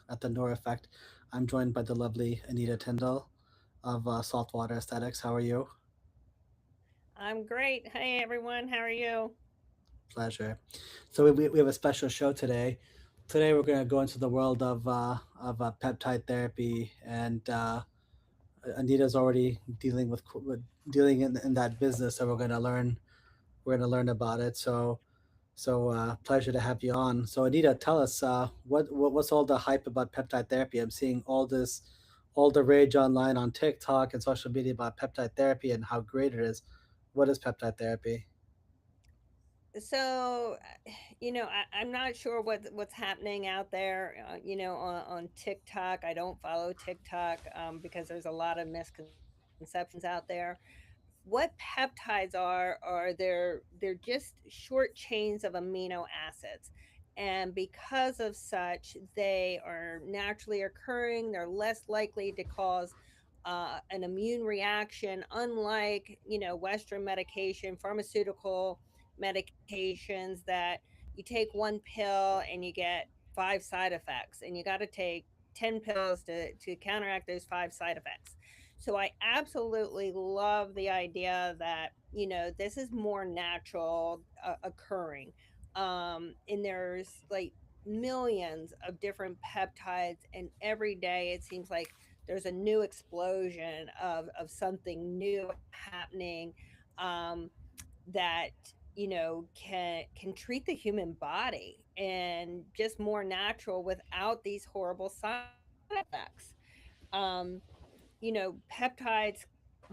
at the Noor Effect. I'm joined by the lovely Anita Tyndall of Saltwater Aesthetics. How are you? I'm great. Hey everyone, how are you? Pleasure. So we have a special show today. Today we're going to go into the world of peptide therapy, and Anita's already with dealing in that business, so we're going to learn about it. So pleasure to have you on. So Anita, tell us what's all the hype about peptide therapy? I'm seeing all the rage online on TikTok and social media about peptide therapy and how great it is. What is peptide therapy? So, I'm not sure what's happening out there. On TikTok. I don't follow TikTok because there's a lot of misconceptions out there. What peptides are they're just short chains of amino acids, and because of such, they are naturally occurring. They're less likely to cause an immune reaction, unlike Western medication, pharmaceutical medications that you take one pill and you get five side effects, and you got to take 10 pills to counteract those five side effects. So I absolutely love the idea that, this is more natural occurring. And there's like millions of different peptides, and every day it seems like there's a new explosion of something new happening, um, that can treat the human body and just more natural without these horrible side effects. um, Peptides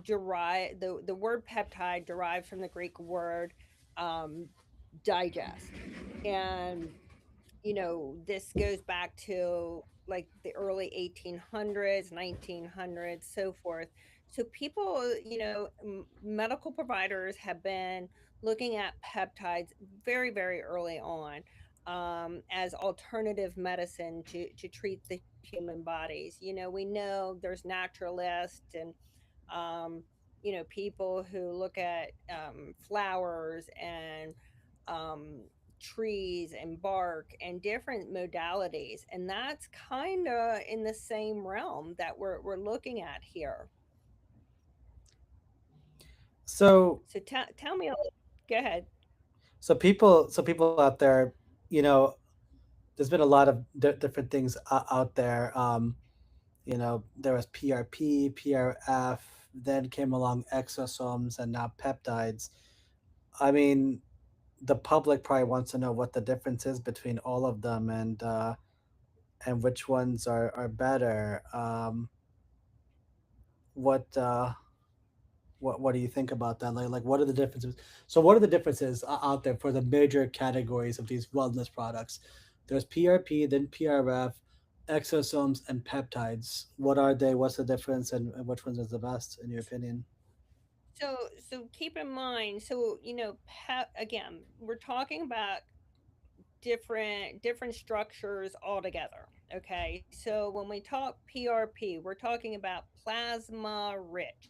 derive the word peptide derives from the Greek word um, digest, and this goes back to like the early 1800s, 1900s, so forth. So people, medical providers have been looking at peptides very, very early on, as alternative medicine to treat the human bodies. We know there's naturalists and people who look at flowers and um, trees and bark and different modalities, and that's kind of in the same realm that we're looking at here. So So tell me a little. Go ahead. so people out there, you know, there's been a lot of different things out there. There was PRP, PRF, then came along exosomes, and now peptides. I mean, the public probably wants to know what the difference is between all of them and which ones are better. What what do you think about that? Like what are the differences? So what are the differences out there for the major categories of these wellness products? There's PRP, then PRF, exosomes, and peptides. What are they? What's the difference, and which ones is the best in your opinion? So keep in mind, so again, we're talking about different structures altogether. Okay, so when we talk PRP, we're talking about plasma rich.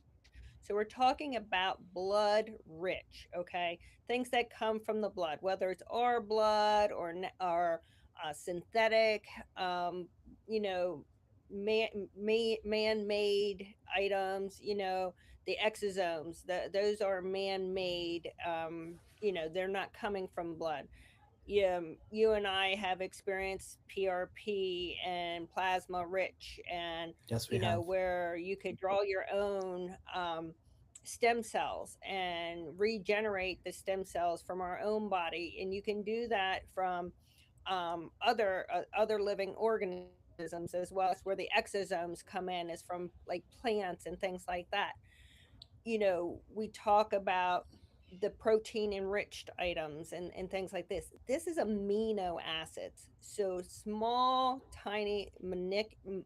So we're talking about blood rich, okay? Things that come from the blood, whether it's our blood or synthetic, um, you know, man-made items. The exosomes. Those are man-made. They're not coming from blood. Yeah, you and I have experienced PRP and plasma rich, and Yes, we have. where you could draw your own stem cells and regenerate the stem cells from our own body, and you can do that from other living organisms as well. That's where the exosomes come in, is from like plants and things like that. We talk about the protein enriched items and things like this. This is amino acids. So small, tiny, molecular,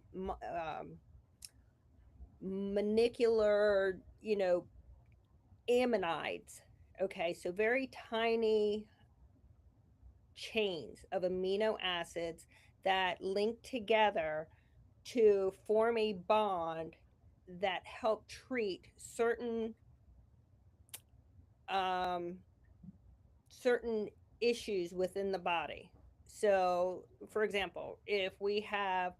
aminides. Okay, so very tiny chains of amino acids that link together to form a bond that help treat um, certain issues within the body. So, for example, if we have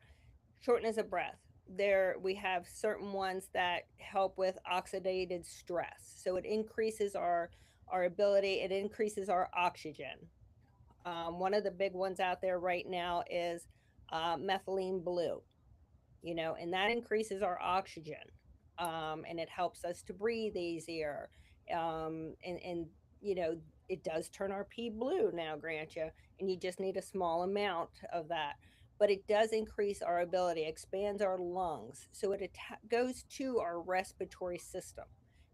shortness of breath. There we have certain ones that help with oxidated stress. So it increases our ability, it increases our oxygen. One of the big ones out there right now is methylene blue, and that increases our oxygen, and it helps us to breathe easier. And it does turn our pee blue now, grant you, and you just need a small amount of that. But it does increase our ability, expands our lungs, so it goes to our respiratory system,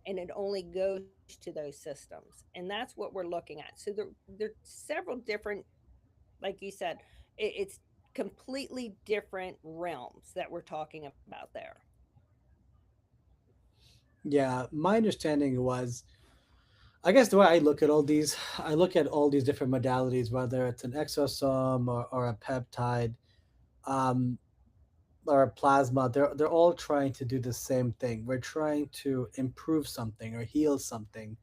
and it only goes to those systems, and that's what we're looking at. So there are several different, like you said, it's completely different realms that we're talking about there. Yeah, my understanding was, I guess the way I look at all these, I look at all these different modalities, whether it's an exosome or a peptide, um, or a plasma. They're all trying to do the same thing. We're trying to improve something or heal something.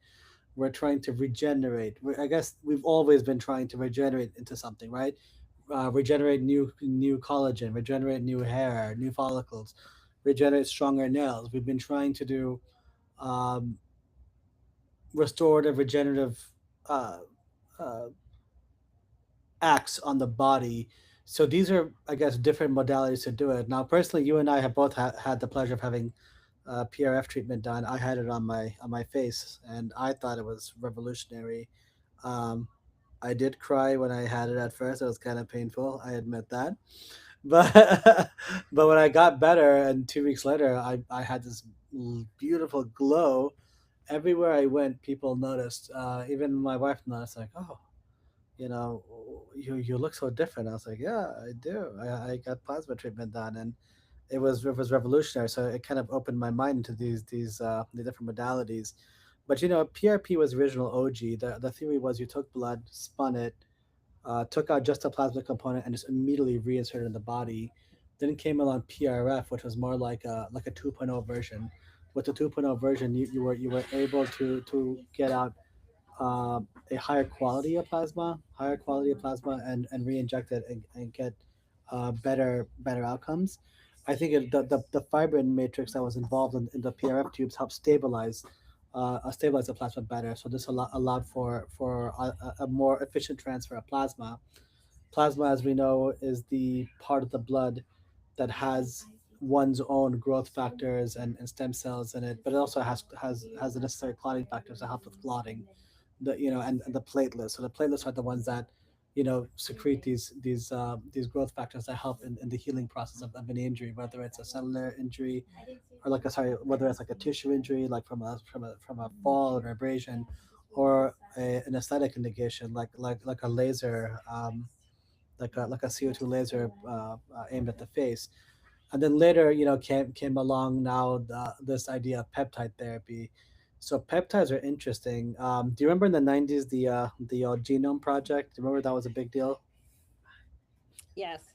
We're trying to regenerate. I guess we've always been trying to regenerate into something, right? Regenerate new collagen, regenerate new hair, new follicles, regenerate stronger nails. We've been trying to do um, restorative, regenerative uh, uh, acts on the body. So these are, I guess, different modalities to do it. Now, personally, you and I have both had the pleasure of having PRF treatment done. I had it on my face, and I thought it was revolutionary. Um, I did cry when I had it at first. It was kind of painful. I admit that, but but when I got better, and 2 weeks later, I had this beautiful glow. Everywhere I went, people noticed. Even my wife noticed, like, oh, you look so different. I was like, yeah, I do. I got plasma treatment done, and it was revolutionary. So it kind of opened my mind to these the different modalities. But PRP was original OG. The theory was you took blood, spun it, took out just the plasma component, and just immediately reinserted in the body. Then came along PRF, which was more like a 2.0 version. With the 2.0 version, you were able to get out a higher quality of plasma, and re-inject it, and get better outcomes. I think the fibrin matrix that was involved in the PRF tubes helped stabilize the plasma better. So this allowed for a more efficient transfer of plasma. Plasma, as we know, is the part of the blood that has one's own growth factors and stem cells in it, but it also has the necessary clotting factors to help with clotting, and the platelets. So the platelets are the ones that secrete these growth factors that help in the healing process of an injury, whether it's a cellular injury, or whether it's like a tissue injury, like from a fall or abrasion, or an aesthetic indication, like a laser, like a CO2 laser aimed at the face. And then later, came along now this idea of peptide therapy. So peptides are interesting. Do you remember in the '90s the Genome Project? Do you remember that was a big deal? Yes.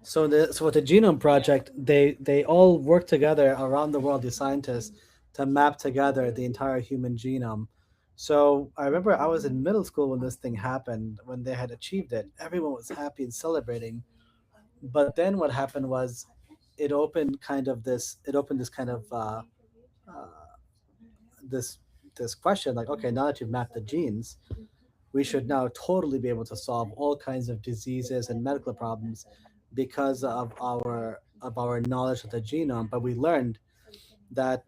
So with the Genome Project, they all work together around the world, these scientists, to map together the entire human genome. So I remember I was in middle school when this thing happened, when they had achieved it. Everyone was happy and celebrating. But then what happened was, it opened this kind of uh, this this question, like, okay, now that you've mapped the genes, we should now totally be able to solve all kinds of diseases and medical problems because of our knowledge of the genome. But we learned that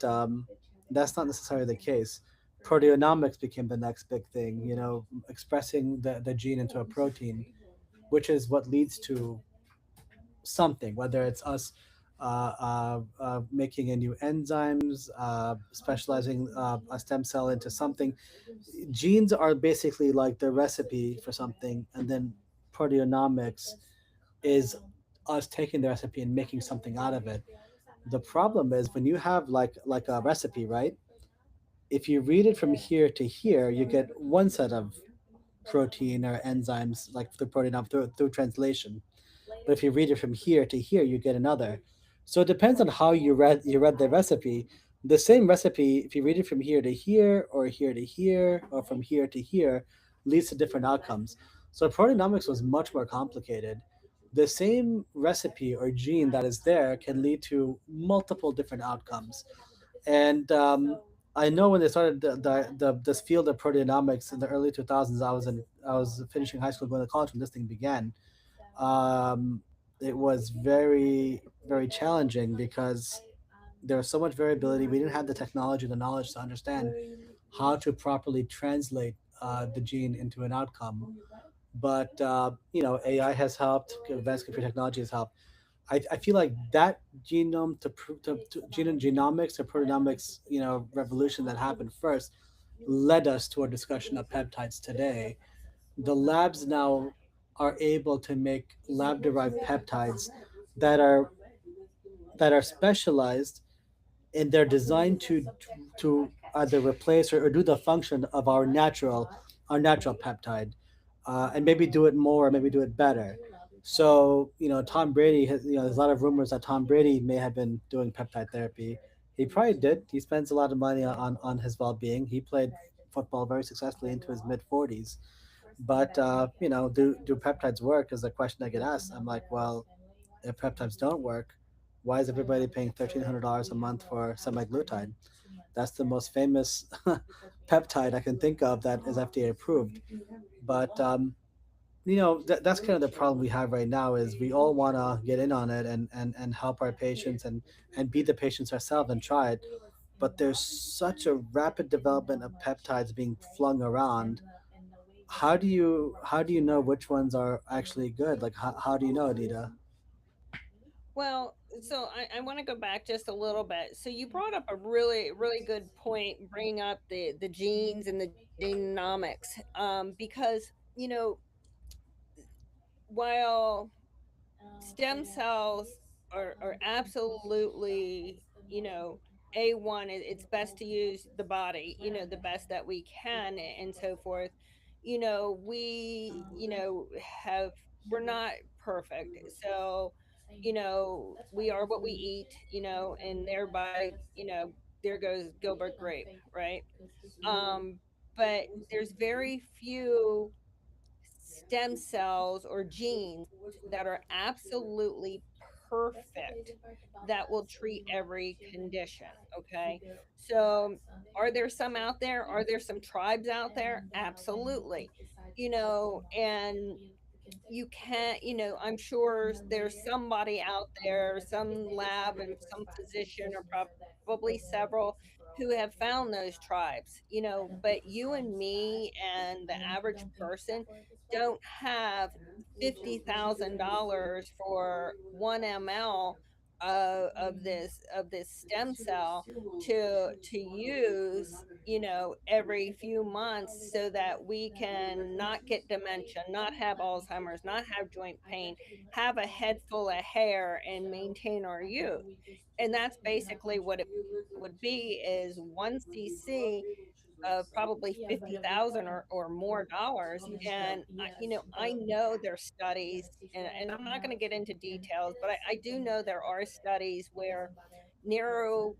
that's not necessarily the case. Proteomics became the next big thing, expressing the gene into a protein, which is what leads to something, whether it's us making a new enzymes, specializing a stem cell into something. Genes are basically like the recipe for something, and then proteomics is us taking the recipe and making something out of it. The problem is when you have like a recipe, right? If you read it from here to here, you get one set of protein or enzymes, like through proteome, through translation. But if you read it from here to here, you get another. So it depends on how you read the recipe. The same recipe, if you read it from here to here, or from here to here, leads to different outcomes. So proteomics was much more complicated. the same recipe or gene that is there can lead to multiple different outcomes. And I know when they started this field of proteomics in the early 2000s, I was finishing high school, going to college when this thing began. Um, it was very challenging because there was so much variability. We didn't have the technology, the knowledge to understand how to properly translate the gene into an outcome. But AI has helped. Advanced computer technology has helped. I feel like that genome to genome genomics or proteomics, revolution that happened first led us to a discussion of peptides today. The labs now are able to make lab derived peptides that are specialized, and they're designed to either replace or do the function of our natural peptide, and maybe do it more, maybe do it better. So Tom Brady has, there's a lot of rumors that Tom Brady may have been doing peptide therapy. He probably did. He spends a lot of money on his well-being. He played football very successfully into his mid 40s. But do peptides work is a question I get asked. I'm like, well, if peptides don't work, why is everybody paying $1,300 a month for semaglutide? That's the most famous peptide I can think of that is FDA approved. But that's kind of the problem we have right now is we all want to get in on it and help our patients and be the patients ourselves and try it. But there's such a rapid development of peptides being flung around. How do you know which ones are actually good? Like how do you know, Adita? Well, so I want to go back just a little bit. So you brought up a really, really good point, bringing up the genes and the genomics, because while stem cells are absolutely, A1, it's best to use the body, the best that we can and so forth. We, have, we're not perfect. So, we are what we eat, and thereby, there goes Gilbert Grape, right? Um, but there's very few stem cells or genes that are absolutely perfect that will treat every condition. Okay. So, are there some out there? Are there some tribes out there? Absolutely. And you can't, I'm sure there's somebody out there, some lab and some physician, or probably several, who have found those tribes, but you and me and the average person don't have $50,000 for 1 ml of this stem cell to use, every few months, so that we can not get dementia, not have Alzheimer's, not have joint pain, have a head full of hair, and maintain our youth. And that's basically what it would be, is 1 cc of probably 50,000 or more dollars. And I know there's studies, and I'm not going to get into details, but I do know there are studies where neuro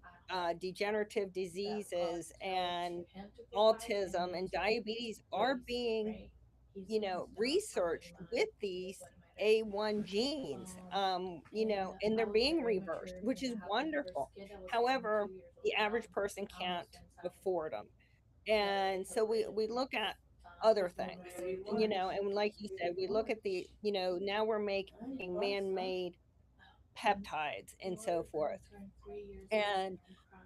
degenerative diseases and autism and diabetes are being, researched with these A1 genes, and they're being reversed, which is wonderful. However, the average person can't afford them. And so we look at other things, and like you said, we look at now we're making man-made peptides and so forth. And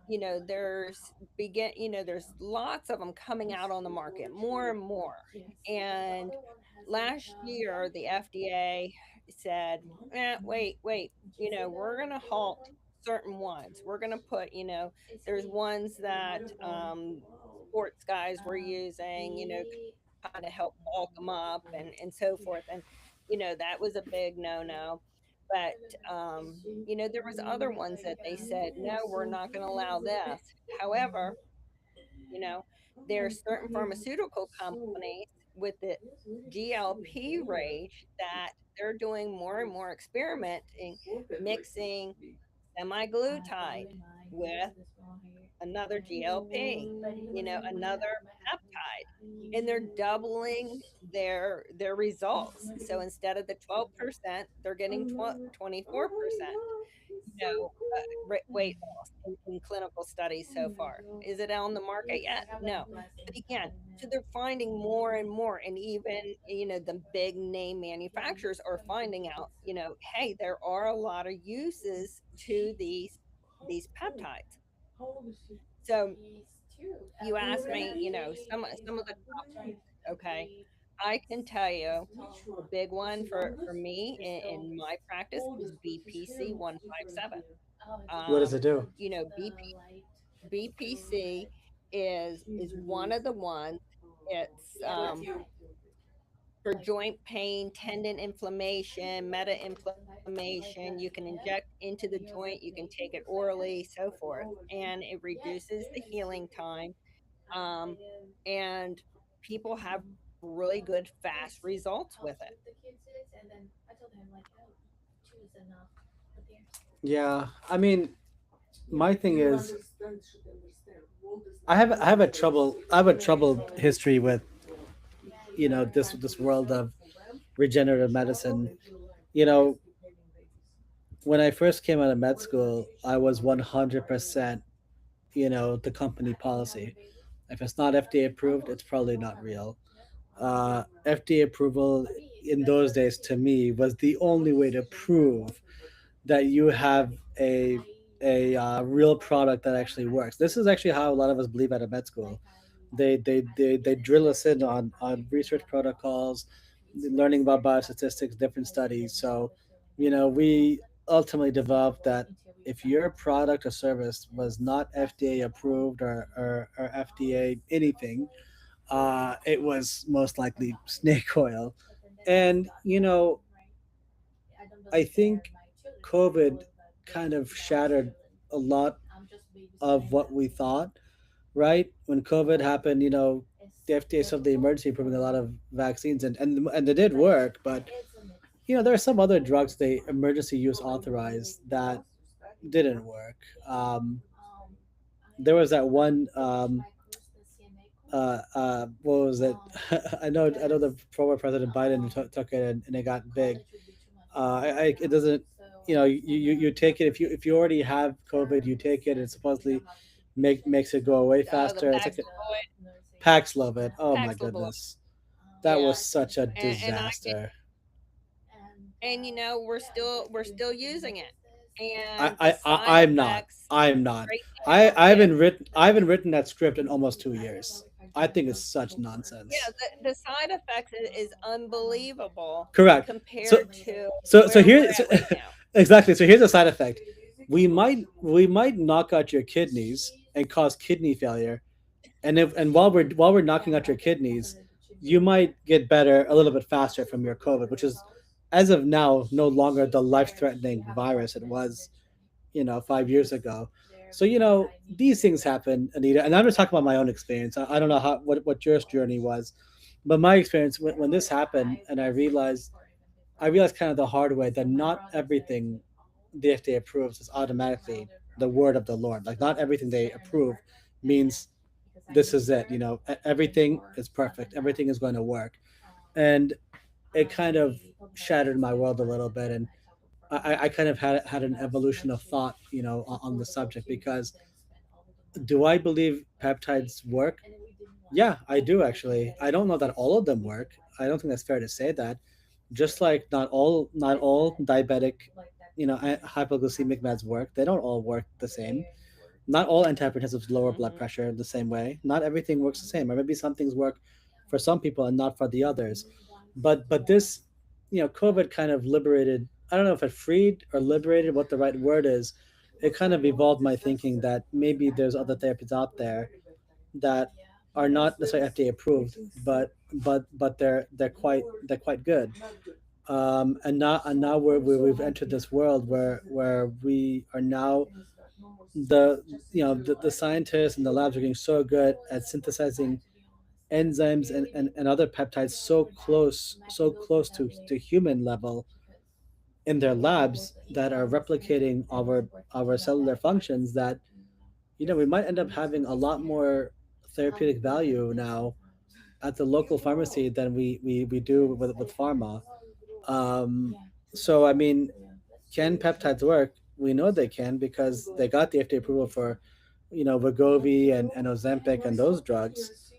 there's lots of them coming out on the market, more and more. And last year the FDA said, wait, we're going to halt certain ones. We're going to put, there's ones that sports guys were using, kind of help bulk them up and so forth. And that was a big no-no. But there was other ones that they said, no, we're not going to allow this. However, you know there are certain pharmaceutical companies with the GLP rage that they're doing more and more experimenting, mixing semi-glutide with another GLP, another peptide, and they're doubling their results. So instead of the 12%, they're getting 24%. Weight loss in clinical studies so far. Is it on the market yet? No. But again, so they're finding more and more, and even the big name manufacturers are finding out, hey, there are a lot of uses to these peptides. So you asked me, some of the top ones, okay? I can tell you the big one for me in my practice is BPC 157. What does it do? BPC is one of the ones. It's for joint pain, tendon inflammation, meta inflammation. You can inject into the joint, you can take it orally, so forth, and it reduces the healing time. Um, and people have really good, fast results with it. Yeah, I mean, my thing is, I have a troubled history with this world of regenerative medicine. You know, when I first came out of med school, I was 100% the company policy. If it's not FDA approved, it's probably not real. FDA approval in those days to me was the only way to prove that you have a real product that actually works. This is actually how a lot of us believe out of med school. They drill us in on research protocols, learning about biostatistics, different studies. So, we ultimately developed that if your product or service was not FDA approved or FDA anything, it was most likely snake oil. And, I think COVID kind of shattered a lot of what we thought, right? When COVID happened, the FDA said the emergency approving a lot of vaccines, and they did work, but there are some other drugs they emergency use authorized that didn't work. There was that one. What was it? I know the former President Biden took it, and it got big. It doesn't. You take it if you already have COVID, you take it, and supposedly makes it go away The faster. It's like Paxlovid, Paxlovid. Oh my Paxlovid, goodness, that was yeah, such a and I get, disaster. and we're still using it, I, and the I, side I I'm not. effects I'm not. right I now, I haven't written that script in almost 2 years. I think it's such yeah, nonsense. the side effects is unbelievable Correct. So compared to so where we're here, at right now. exactly. So here's a side effect. We might knock out your kidneys and cause kidney failure, and while we're knocking out your kidneys, you might get better a little bit faster from your COVID, which is, as of now, no longer the life-threatening virus it was, 5 years ago. So these things happen, Anita, and I'm just talking about my own experience. I don't know what your journey was, but my experience when this happened, and I realized kind of the hard way that not everything the FDA approves is automatically the word of the Lord. Like, not everything they approve means this is it. Everything is perfect. Everything is going to work, and it kind of shattered my world a little bit. And I kind of had an evolution of thought, on the subject, because do I believe peptides work? Yeah, I do actually. I don't know that all of them work. I don't think that's fair to say that. Just like not all diabetic, hypoglycemic meds work. They don't all work the same. Not all antihypertensives lower blood Hmm. pressure the same way. Not everything works the same. Or maybe some things work for some people and not for the others. But this, COVID kind of liberated. I don't know if it freed or liberated, what the right word is. It kind of evolved my thinking that maybe there's other therapies out there that are not necessarily FDA approved, but they're quite good. And now we've entered this world where we are now, the scientists and the labs are getting so good at synthesizing enzymes and other peptides so close to human level in their labs that are replicating our cellular functions, that we might end up having a lot more therapeutic value now at the local pharmacy than we do with pharma. Um, so I mean, can peptides work? We know they can because they got the FDA approval for, Wegovy and Ozempic and those drugs.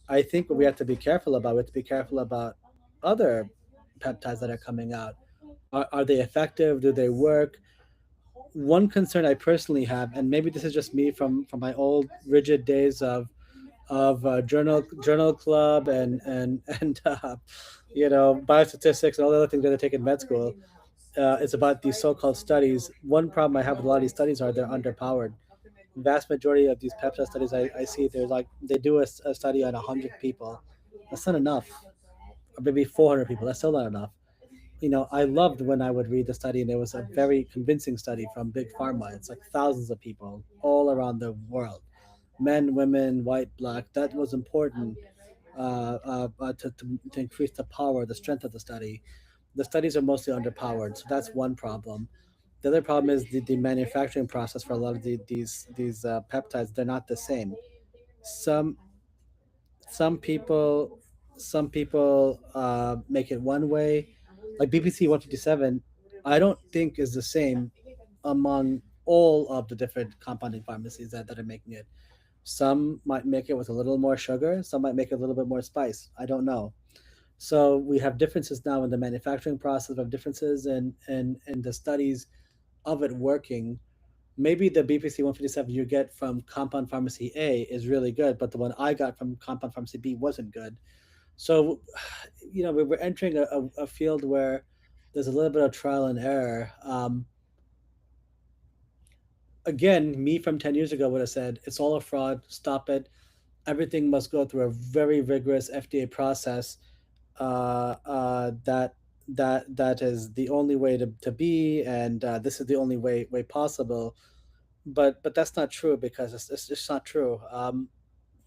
I think what we have to be careful about, we have to be careful about other peptides that are coming out. Are they effective? Do they work? One concern I personally have, and maybe this is just me from my old rigid days of journal club and biostatistics and all the other things that I take in med school. It's about these so-called studies. One problem I have with a lot of these studies are they're underpowered. Vast majority of these peptide studies I see, there's like they do a study on 100 people. That's not enough. Or maybe 400 people. That's still not enough. I loved when I would read the study and it was a very convincing study from big pharma. It's like thousands of people all around the world, men, women, white, black. That was important to increase the power, the strength of the study. The studies are mostly underpowered, so that's one problem. The other problem is the manufacturing process for a lot of these peptides. They're not the same. Some some people some people make it one way, like BPC 157. I don't think is the same among all of the different compounding pharmacies that are making it. Some might make it with a little more sugar, some might make it a little bit more spice. I don't know. So we have differences now in the manufacturing process, we have differences in the studies of it working. Maybe the BPC 157 you get from Compound Pharmacy A is really good, but the one I got from Compound Pharmacy B wasn't good. So, we're entering a field where there's a little bit of trial and error. Again, me from 10 years ago would have said it's all a fraud, stop it. Everything must go through a very rigorous FDA process. That is the only way to be, and this is the only way possible. But that's not true because it's just not true.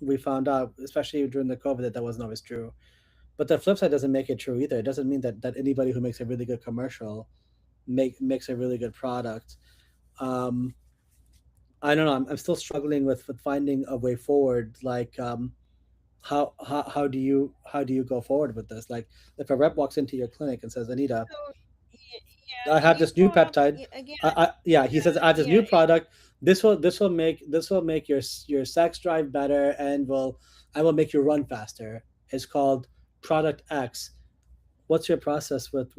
We found out, especially during the COVID, that that wasn't always true. But the flip side doesn't make it true either. It doesn't mean that anybody who makes a really good commercial makes a really good product. Um, I don't know. I'm still struggling with finding a way forward. Like, how do you go forward with this? Like, if a rep walks into your clinic and says, Anita, So I yeah, have you this new brought up peptide. again. Yeah, he says I have this Yeah, new product. This will make your sex drive better, and will I will make you run faster. It's called product X. What's your process with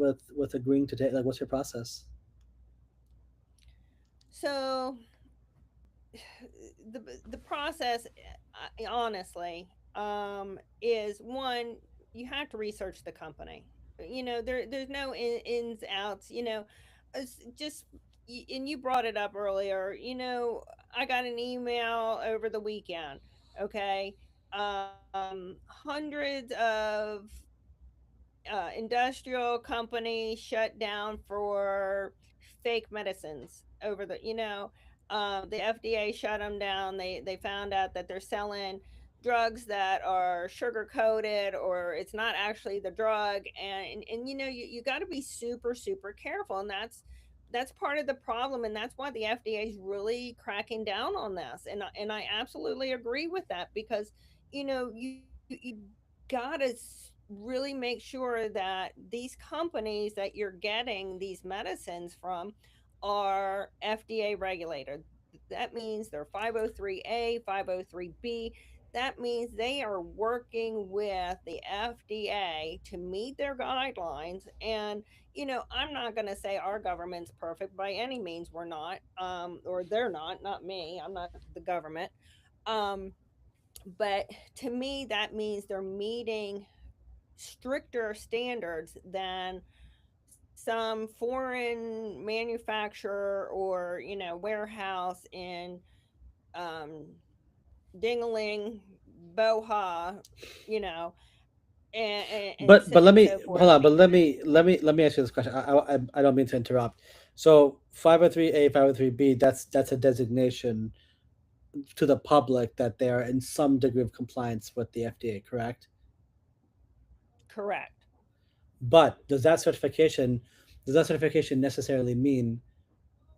agreeing to take? Like, what's your process? so the process, honestly, is one, you have to research the company. There's no ins outs. It's just and you brought it up earlier. I got an email over the weekend. Okay, hundreds of industrial companies shut down for fake medicines over the FDA shut them down. They found out that they're selling drugs that are sugar coated, or it's not actually the drug. And you got to be super super careful, and that's part of the problem, and that's why the FDA is really cracking down on this. And I absolutely agree with that, because you gotta really make sure that these companies that you're getting these medicines from are FDA regulated. That means they're 503A, 503B. That means they are working with the FDA to meet their guidelines. And I'm not going to say our government's perfect. By any means, we're not, or they're not me. I'm not the government. Um, but to me, that means they're meeting stricter standards than some foreign manufacturer or warehouse in um Dingaling, Boha, you know and But so let me so hold forth. on. But let me ask you this question. I don't mean to interrupt. So 503A, 503B, that's a designation to the public that they are in some degree of compliance with the FDA, correct? Correct. But does that certification necessarily mean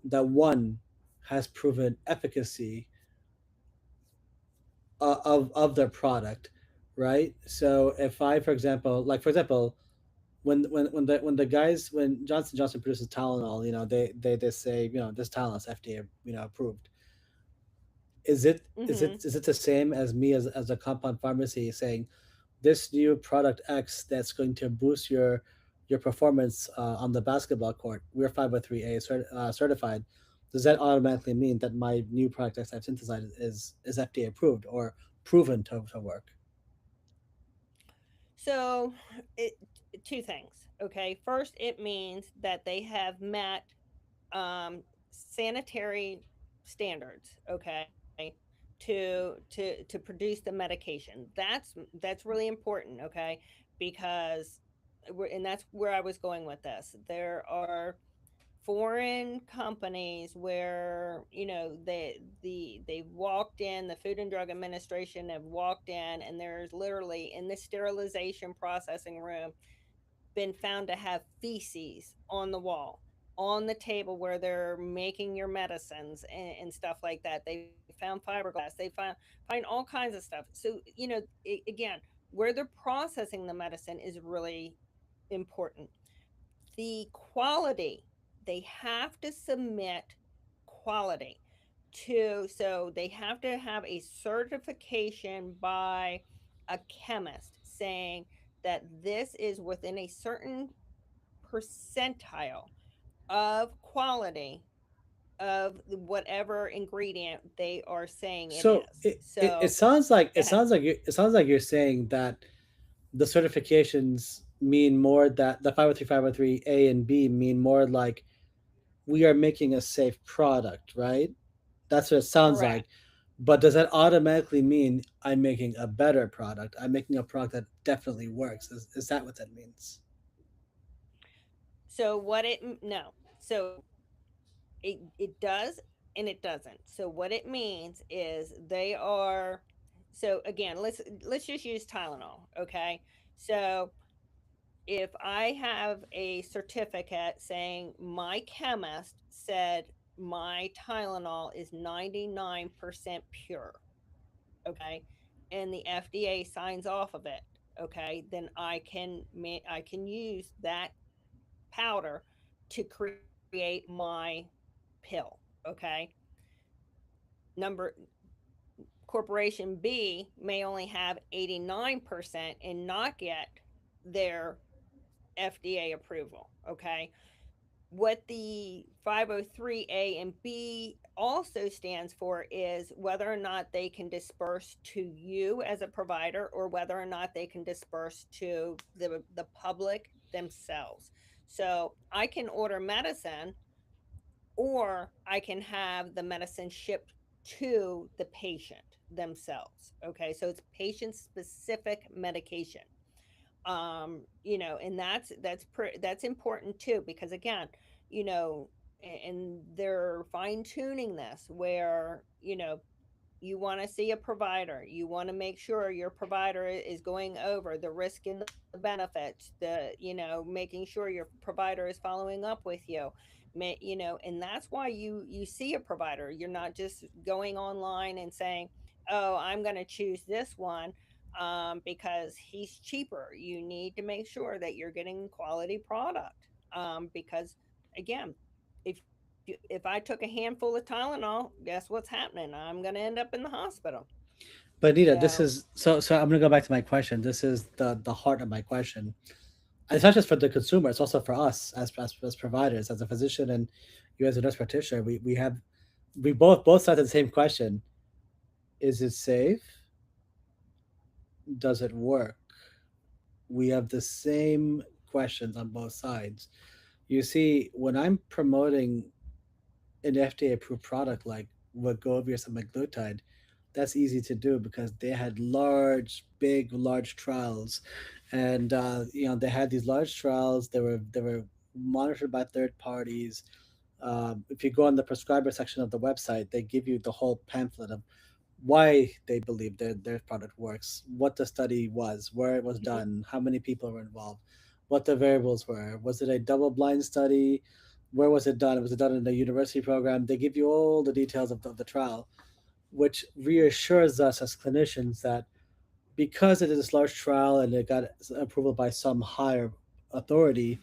that one has proven efficacy of their product, right? So if I, for example, when the guys when Johnson produces Tylenol, they say, this Tylenol is FDA, approved. Mhm. Is it the same as me as a compound pharmacy saying this new product X that's going to boost your performance on the basketball court? We're 503A certified. Does that automatically mean that my new product X I've synthesized is FDA approved or proven to work? So, it two things. Okay, first, it means that they have met sanitary standards. Okay, to produce the medication. That's really important. Okay, because and that's where I was going with this. There are foreign companies where they've walked in, the Food and Drug Administration have walked in, and there's literally in the sterilization processing room been found to have feces on the wall, on the table where they're making your medicines, and stuff like that. They found fiberglass, they find all kinds of stuff. So again, where they're processing the medicine is really important. The quality, they have to submit quality to, so they have to have a certification by a chemist saying that this is within a certain percentile of quality of whatever ingredient they are saying it So is. it So sounds like go ahead. it sounds like you're saying that the certifications mean more, that the 503 A and B mean more like we are making a safe product, right? That's what it sounds like. Correct. But does that automatically mean I'm making a better product? I'm making a product that definitely works. Is that what that means? So what it no. So it does and it doesn't. So what it means is they are, so again, let's just use Tylenol, okay? So if I have a certificate saying my chemist said my Tylenol is 99% pure, okay? And the FDA signs off of it, okay? Then I can use that powder to create my pill, okay? Number Corporation B may only have 89% and not get their FDA approval, okay? What the 503A and B also stands for is whether or not they can disperse to you as a provider, or whether or not they can disperse to the public themselves. So I can order medicine, or I can have the medicine shipped to the patient themselves. Okay, so it's patient specific medication. And that's important too, because again, and they're fine tuning this where you want to see a provider, you want to make sure your provider is going over the risk and the benefits, making sure your provider is following up with you. And that's why you see a provider. You're not just going online and saying, oh, I'm going to choose this one because he's cheaper. You need to make sure that you're getting quality product, because again, if if I took a handful of Tylenol, guess what's happening? I'm going to end up in the hospital. But Nita, this So, is so. I'm gonna go back to my question. This is the heart of my question. It's not just for the consumer; it's also for us as providers, as a physician, and you as a nurse practitioner. We both said the same question: is it safe? Does it work? We have the same questions on both sides. You see, when I'm promoting an FDA approved product like Wegovy or semaglutide, that's easy to do because they had large trials, and they had these large trials. They were monitored by third parties. If you go on the prescriber section of the website, they give you the whole pamphlet of why they believe their product works, what the study was, where it was mhm, done, how many people were involved, what the variables were. Was it a double blind study? Where was it done? Was it done in a university program? They give you all the details of the trial. which reassures us as clinicians that because it is this large trial and it got approval by some higher authority,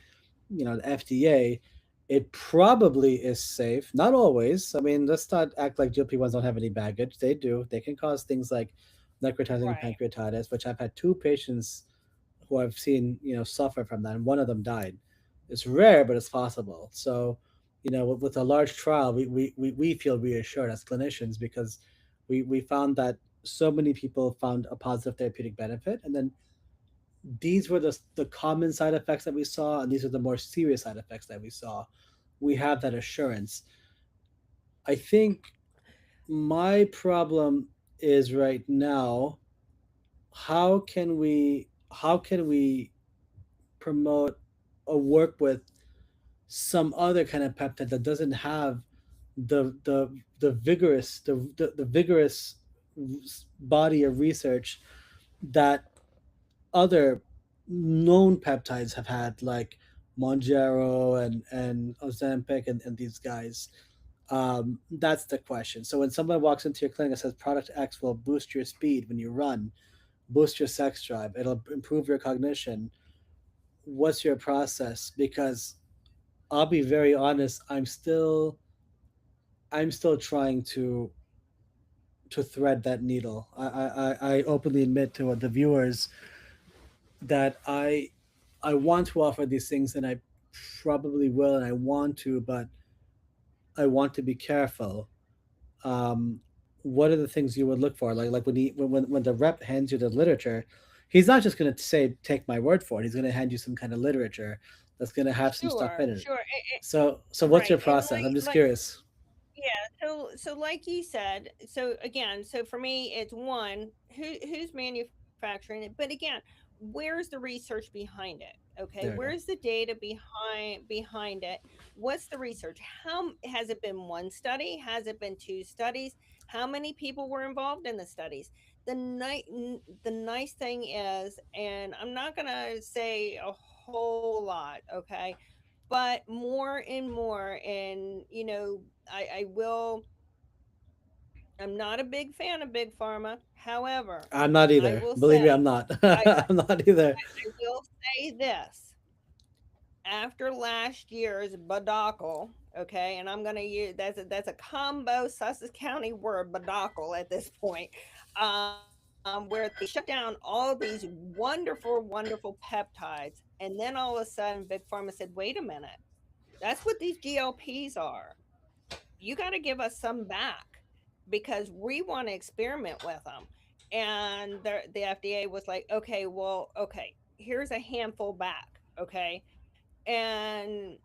the FDA, it probably is safe. Not always. I mean, let's not act like GLP-1s don't have any baggage. They do. They can cause things like necrotizing Right. pancreatitis, which I've had two patients who I've seen, suffer from that, and one of them died. It's rare, but it's possible. So, with a large trial, we feel reassured as clinicians because we found that so many people found a positive therapeutic benefit, and then these were the common side effects that we saw, and these are the more serious side effects that we saw. We have that assurance. I think my problem is right now, how can we promote or work with some other kind of peptide that doesn't have the vigorous body of research that other known peptides have had, like Monjaro and Ozempic and these guys. That's the question. So when someone walks into your clinic and says product X will boost your speed when you run, boost your sex drive, it'll improve your cognition, what's your process? Because I'll be very honest, I'm still trying to thread that needle. I openly admit to the viewers that I want to offer these things, and I probably will, and I want to, but I want to be careful. Um, what are the things you would look for? Like when the rep hands you the literature, he's not just going to say take my word for it. He's going to hand you some kind of literature that's going to have some stuff Sure, in it. sure. So what's Right. your And process? I'm just curious. yeah, so like you said, so again, so for me it's one, who's manufacturing it, but again, where's the research behind it? Okay, There we where's go. the data behind it? What's the research? How has it been one study? Has it been two studies? How many people were involved in the studies? The nice thing is, and I'm not going to say a whole lot, okay? But more and more, and I will, I'm not a big fan of big pharma. However, I'm not I either. will Believe me, say, I'm not. I, I'm not either. I will say this: after last year's Badacal, okay, and I'm gonna use that's a combo Sussex County word, Badacal at this point, where they shut down all these wonderful peptides, and then all of a sudden, Big Pharma said, "Wait a minute, that's what these GLPs are. You got to give us some back because we want to experiment with them." And the FDA was like, okay, well, okay, here's a handful back. Okay. And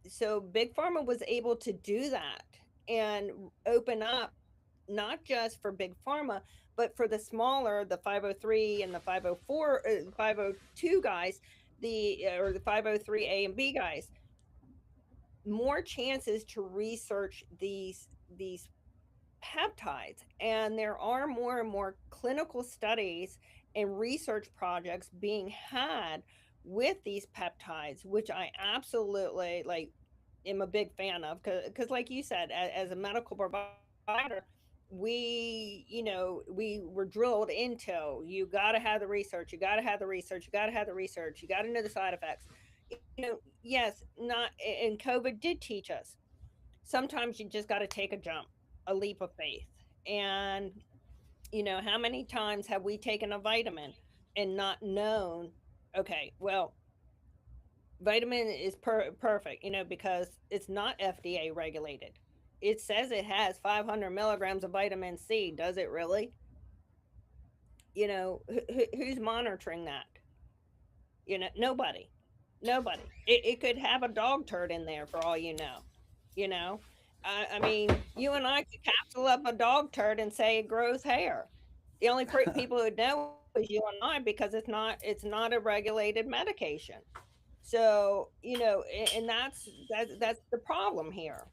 so Big Pharma was able to do that and open up not just for Big Pharma, but for the smaller, the 503 and the 504, 502 guys, or the 503A and B guys, more chances to research these peptides, and there are more and more clinical studies and research projects being had with these peptides, which I absolutely like am a big fan of, because like you said, as a medical provider, we were drilled into, you got to have the research, you got to have the research, you got to have the research, you got to know the side effects. Yes, not, and COVID did teach us sometimes you just got to take a jump, a leap of faith. And, how many times have we taken a vitamin and not known, okay, well, vitamin is perfect, because it's not FDA regulated. It says it has 500 milligrams of vitamin C. Does it really? Who's monitoring that? Nobody. Nobody. It could have a dog turd in there for all you know. You know, I mean, you and I could capsule up a dog turd and say it grows hair. The only people who know is you and I because it's not a regulated medication. So and that's the problem here.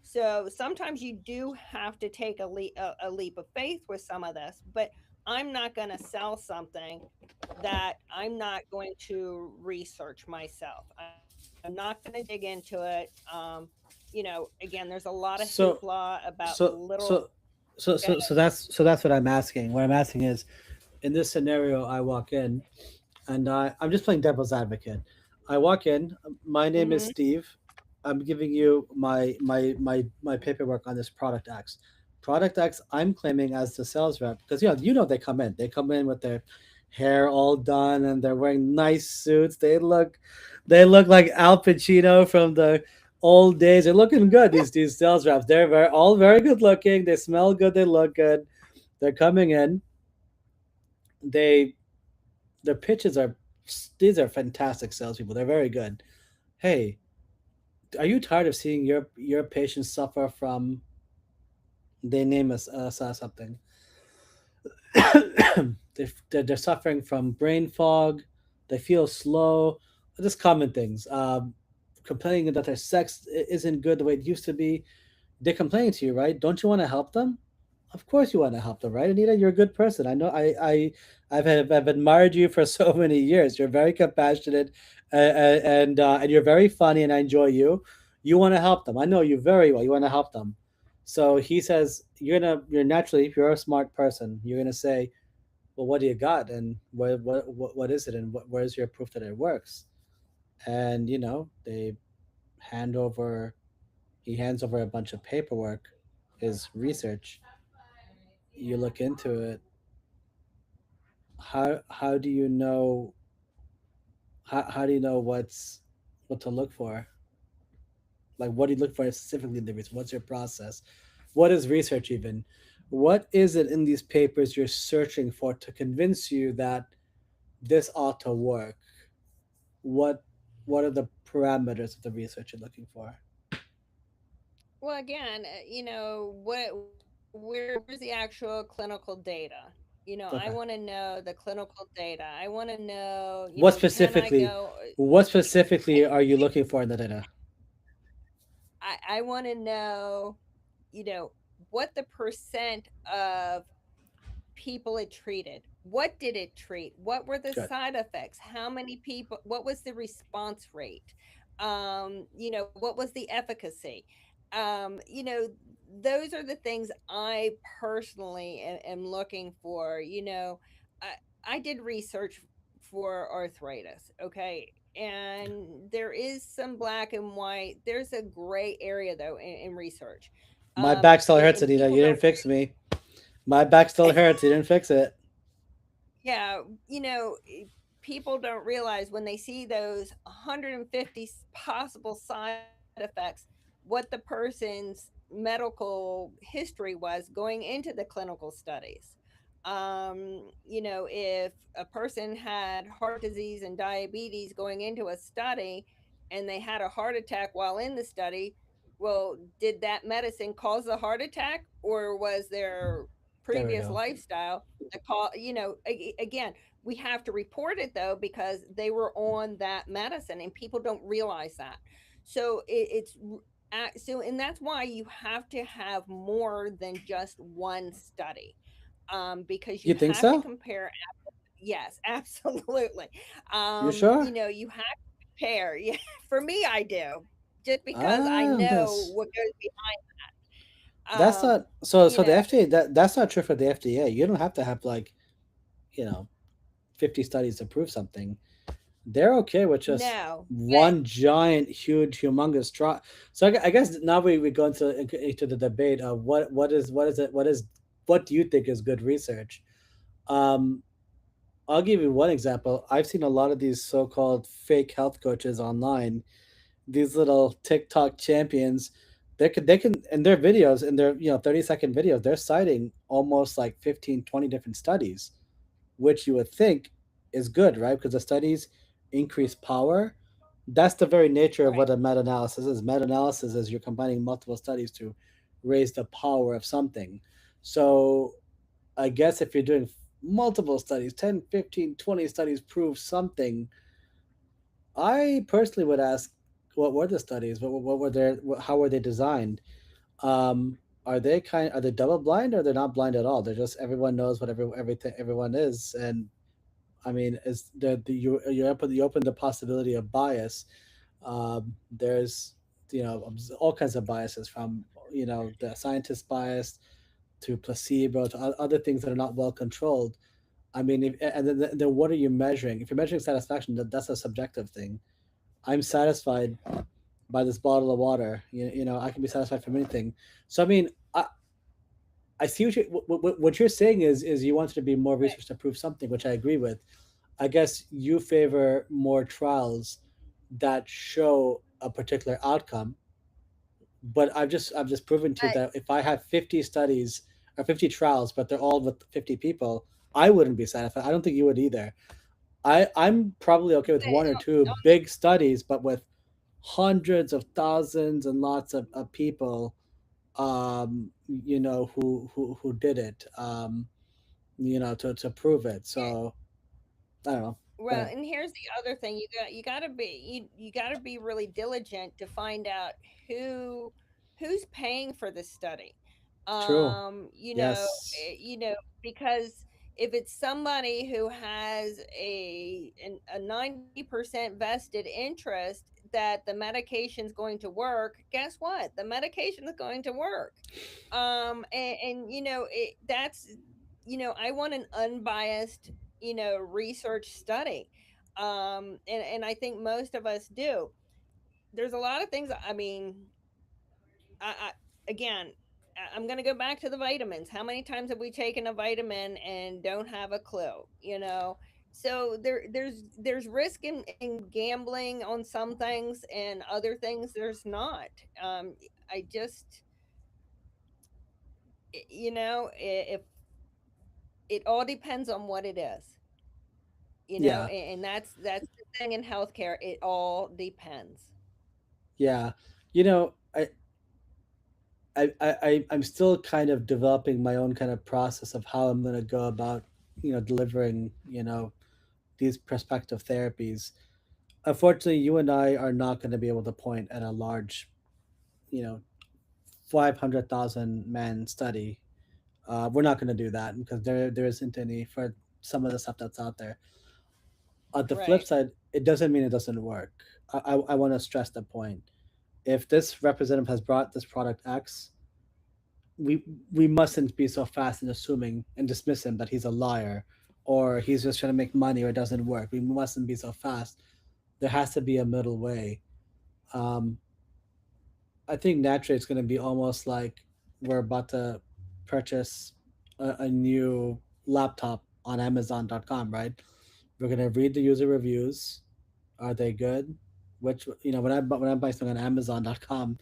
So sometimes you do have to take a leap of faith with some of this, but I'm not going to sell something that I'm not going to research myself. I'm not going to dig into it. Again, there's a lot of So hoopla about so little. so So that's what I'm asking. What I'm asking is, in this scenario, I walk in, and I'm just playing devil's advocate. I walk in. My name is Mhm. Steve. I'm giving you my paperwork on this product X. Product X, I'm claiming as the sales rep because you know they come in. They come in with their hair all done and they're wearing nice suits. They look like Al Pacino from the old days. They're looking good. These sales reps. They're all very good looking. They smell good. They look good. They're coming in. They their pitches are these are fantastic salespeople. They're very good. Hey, are you tired of seeing your patients suffer from? They name us something. They're suffering from brain fog. They feel slow. Just common things. Complaining that their sex isn't good the way it used to be. They're complaining to you, right? Don't you want to help them? Of course you want to help them, right, Anita? You're a good person. I know. I've admired you for so many years. You're very compassionate, and you're very funny, and I enjoy you. You want to help them. I know you very well. You want to help them. So he says you're naturally, if you're a smart person, you're gonna say, well, what do you got, and what is it, and where's your proof that it works? And they hand over he hands over a bunch of paperwork, his research. You look into it. How do you know how do you know what to look for? Like, what do you look for specifically in the research? What's your process? What is research even? What is it in these papers you're searching for to convince you that this ought to work? what what are the parameters of the research you're looking for? Well, again, where's the actual clinical data? I Okay. want to know the clinical data. I want to know, what can I specifically go? what I, specifically are you looking for in the data? I want to know, you know, what the percent of people it treated. What did it treat? What were the Good. side effects? How many people? What was the response rate? What was the efficacy? Those are the things I personally am looking for. I, I did research for arthritis, okay? And there is some black and white. There's a gray area though in research. My back still And, hurts, and Anita. people You didn't don't fix me. My back still hurts. You didn't fix it. Yeah, people don't realize when they see those 150 possible side effects, what the person's medical history was going into the clinical studies. If a person had heart disease and diabetes going into a study and they had a heart attack while in the study, well, did that medicine cause the heart attack or was their There we previous go. lifestyle the call? Again, we have to report it though because they were on that medicine and people don't realize that. So and that's why you have to have more than just one study, because you You think have to so? compare. Yes, absolutely. You sure? You have to compare. Yeah, for me, I do, just because I know That's what goes behind that. that's not so. You So the know, FDA, that's not true for the FDA. You don't have to have like you know 50 studies to prove something. They're okay with just no, but one giant, huge, humongous trial. So I guess now we go into the debate of what do you think is good research? Um, I'll give you one example. I've seen a lot of these so-called fake health coaches online. These little TikTok champions. They can in their videos, in their 30-second videos, they're citing almost like 15, 20 different studies, which you would think is good, right? Because the studies increase power. That's the very nature of right. what a meta-analysis is. Meta-analysis is you're combining multiple studies to raise the power of something. So I guess if you're doing multiple studies, 10, 15, 20 studies prove something, I personally would ask, what were the studies? What were their, how were they designed? Um, are they double blind, or they're not blind at all? They're just, everyone knows what everything everyone is. And I mean, is you open the possibility of bias. There's all kinds of biases, from the scientist bias, to placebo to other things that are not well controlled. I mean, and then what are you measuring? If you're measuring satisfaction, that's a subjective thing. I'm satisfied by this bottle of water. I can be satisfied from anything. So I mean, I see what you're saying is you wanted to be more Right. research to prove something, which I agree with. I guess you favor more trials that show a particular outcome, but I've just proven to you I, that if I have 50 studies or 50 trials, but they're all with 50 people, I wouldn't be satisfied. I don't think you would either. I'm probably okay with one or two on the big studies, but with hundreds of thousands and lots of people, who did it, to prove it. So I don't know. Well, But and here's the other thing: you gotta be really diligent to find out who who's paying for this study. true. You know, Yes. because if it's somebody who has a 90% vested interest that the medication's going to work, guess what? The medication is going to work. And that's I want an unbiased research study. And I think most of us do. There's a lot of things. I mean, I again, I'm going to go back to the vitamins. How many times have we taken a vitamin and don't have a clue? So there's risk in gambling on some things, and other things there's not. I just if it all depends on what it is. Yeah. And that's the thing in healthcare. It all depends. Yeah. You know, I'm still kind of developing my own kind of process of how I'm gonna go about, delivering, these prospective therapies. Unfortunately, you and I are not going to be able to point at a large, you know, 500,000 man study. We're not going to do that because there isn't any for some of the stuff that's out there. On the flip Right. side, it doesn't mean it doesn't work. I want to stress the point. If this representative has brought this product X, we we mustn't be so fast in assuming and dismiss him that he's a liar or he's just trying to make money or it doesn't work. We mustn't be so fast. There has to be a middle way. Um, I think naturally it's going to be almost like we're about to purchase a new laptop on Amazon.com, right? We're going to read the user reviews. Are they good? Which when I buy something on Amazon.com,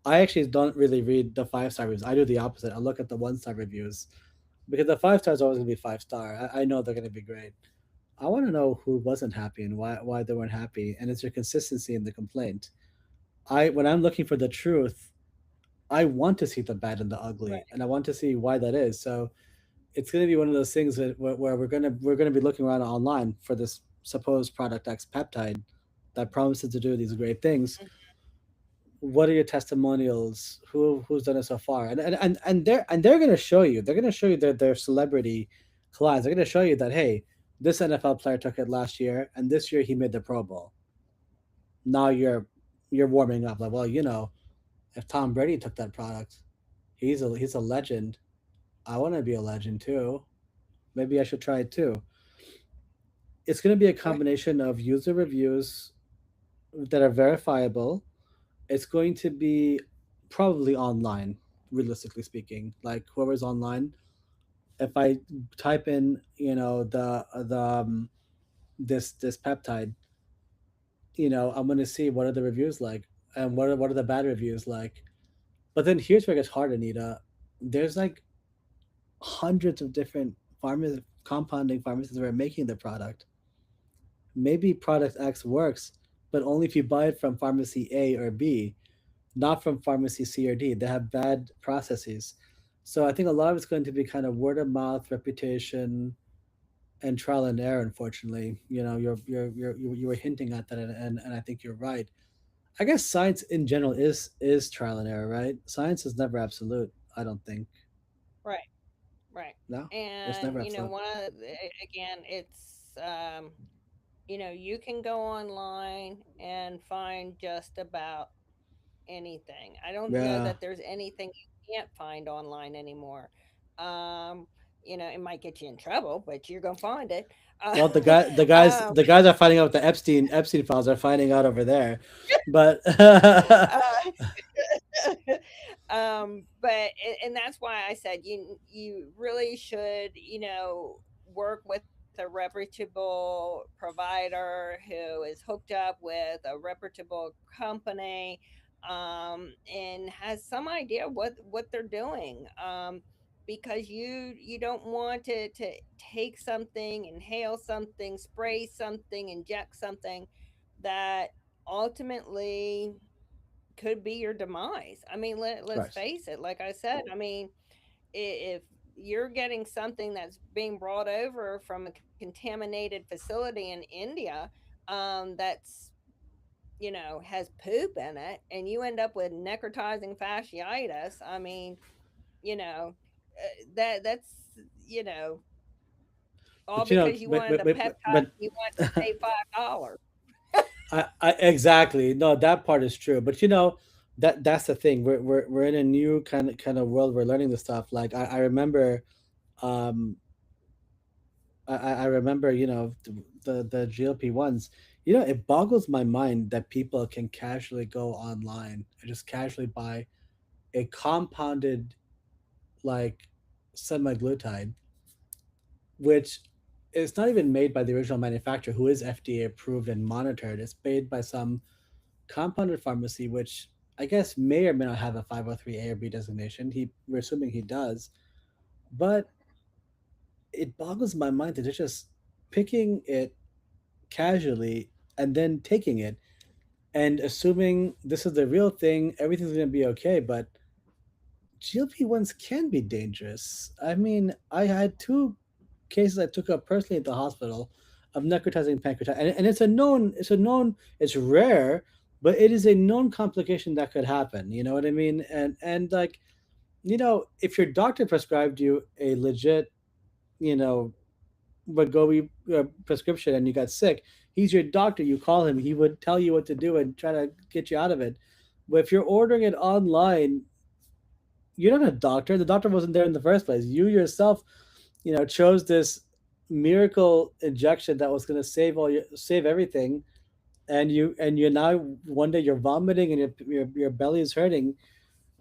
I actually don't really read the 5-star reviews. I do the opposite. I look at the 1-star reviews because the 5 star is always going to be 5-star. I know they're going to be great. I want to know who wasn't happy and why they weren't happy, and is there consistency in the complaint? I when I'm looking for the truth, I want to see the bad and the ugly, Right. and I want to see why that is. So it's going to be one of those things where we're gonna be looking around online for this supposed product X peptide that promises to do these great things. Mhm. What are your testimonials? Who's done it so far? And they're going to show you. They're going to show you their celebrity clients. They're going to show you that hey, this NFL player took it last year, and this year he made the Pro Bowl. Now you're warming up like, well, if Tom Brady took that product, he's a legend. I want to be a legend too. Maybe I should try it too. It's going to be a Right. combination of user reviews that are verifiable. It's going to be probably online, realistically speaking. Like whoever's online, if I type in, this peptide, I'm going to see what are the reviews like and what are the bad reviews like. But then here's where it gets hard, Anita. There's like hundreds of different compounding pharmacies that are making the product. Maybe product X works, but only if you buy it from pharmacy A or B, not from pharmacy C or D. They have bad processes. So I think a lot of it's going to be kind of word of mouth, reputation, and trial and error. Unfortunately, you were hinting at that, and I think you're right. I guess science in general is trial and error, right? Science is never absolute. I don't think. Right. Right. No, it's And never absolute. again, it's you can go online and find just about anything. I don't know Yeah, that there's anything you can't find online anymore. Um, it might get you in trouble, but you're gonna find it. Uh, Well, um, the guys are finding out the Epstein files are finding out over there, but uh, and that's why I said you really should work with a reputable provider who is hooked up with a reputable company, and has some idea what they're doing, because you don't want to take something, inhale something, spray something, inject something that ultimately could be your demise. I mean, let's right. face it. Like I said, I mean, if you're getting something that's being brought over from a contaminated facility in India, that's has poop in it, and you end up with necrotizing fasciitis. I mean, you know, that's you know all But you know, because you wanted a peptide, but you wanted to save $5. I exactly no, that part is true. But you know, that's the thing. We're in a new kind of world. We're learning this stuff. Like I remember, um, I remember, you know, the GLP-1s. You know, it boggles my mind that people can casually go online and just casually buy a compounded like semaglutide, which is not even made by the original manufacturer, who is FDA approved and monitored. It's made by some compounded pharmacy, which I guess may or may not have a 503A or B designation. We're assuming he does, but it boggles my mind that they're just picking it casually and then taking it and assuming this is the real thing, everything's going to be okay. But GLP-1s can be dangerous. I mean, I had two cases I took up personally at the hospital of necrotizing pancreatitis, and it's rare, but it is a known complication that could happen. You know what I mean? And like, you know, if your doctor prescribed you a legit, you know, Wegovy prescription and you got sick, he's your doctor. You call him, he would tell you what to do and try to get you out of it. But if you're ordering it online, you're not a doctor. The doctor wasn't there in the first place. You yourself, you know, chose this miracle injection that was going to save everything, and you're now one day you're vomiting and your belly is hurting.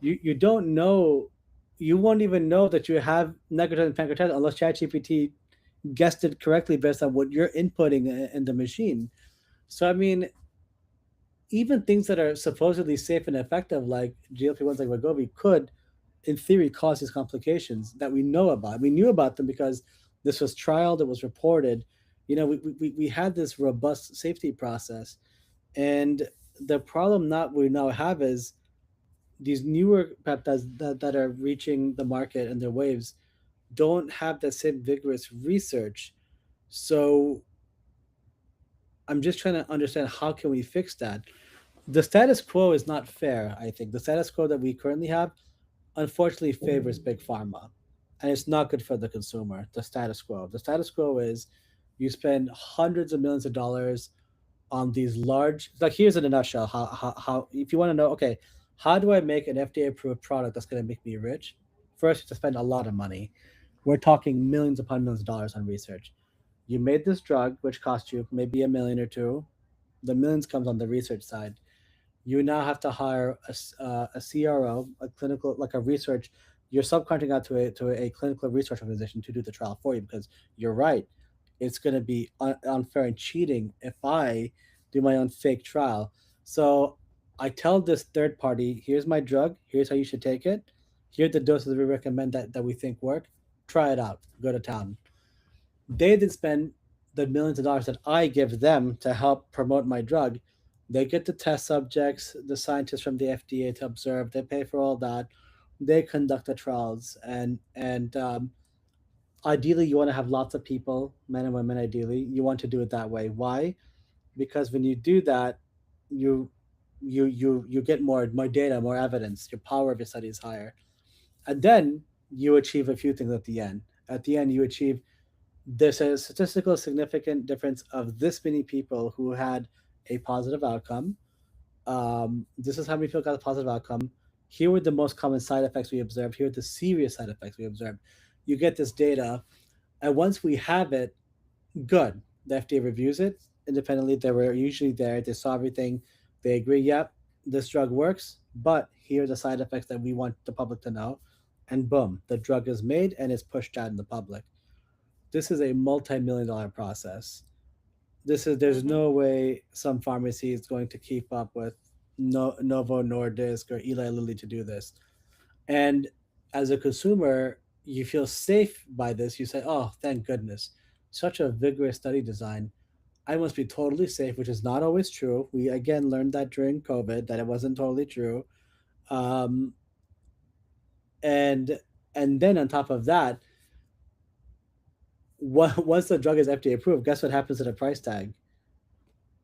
You don't know, you won't even know that you have necrotizing pancreatitis unless ChatGPT guessed it correctly based on what you're inputting in the machine. So I mean, even things that are supposedly safe and effective, like GLP-1s like Wegovy, could, in theory, cause these complications that we know about. We knew about them because this was trialed, it was reported. You know, we had this robust safety process. And the problem not we now have is these newer peptides that are reaching the market and their waves don't have the same vigorous research. So I'm just trying to understand how can we fix that. The status quo is not fair. I think the status quo that we currently have unfortunately favors big pharma, and it's not good for the consumer. The status quo is you spend hundreds of millions of dollars on these large, like, here's in a nutshell how if you want to know, okay, how do I make an FDA approved product that's going to make me rich? First, you have to spend a lot of money. We're talking millions upon millions of dollars on research. You made this drug which cost you maybe a million or two. The millions comes on the research side. You now have to hire a CRO, a clinical, like a research. You're subcontracting out to a clinical research organization to do the trial for you, because you're right. It's going to be unfair and cheating if I do my own fake trial. So I tell this third party, here's my drug. Here's how you should take it. Here are the doses we recommend that we think work. Try it out. Go to town. They then spend the millions of dollars that I give them to help promote my drug. They get the test subjects, the scientists from the FDA to observe. They pay for all that. They conduct the trials, and ideally, you want to have lots of people, men and women. Ideally, you want to do it that way. Why? Because when you do that, you you get more data, more evidence. Your power of your study is higher, and then you achieve a few things at the end. At the end, you achieve there's a statistical significant difference of this many people who had a positive outcome. This is how many people got a positive outcome. Here were the most common side effects we observed. Here are the serious side effects we observed. You get this data, and once we have it, good. The FDA reviews it independently. They were usually there. They saw everything. They agree, yep, this drug works, but here are the side effects that we want the public to know. And boom, the drug is made and is pushed out in the public. This is a multi-million dollar process. There's Hmm. no way some pharmacy is going to keep up with Novo Nordisk or Eli Lilly to do this. And as a consumer, you feel safe by this. You say, "Oh, thank goodness, such a vigorous study design. I must be totally safe," which is not always true. We again learned that during COVID that it wasn't totally true. Um, and and then on top of that, once the drug is FDA approved, guess what happens to the price tag?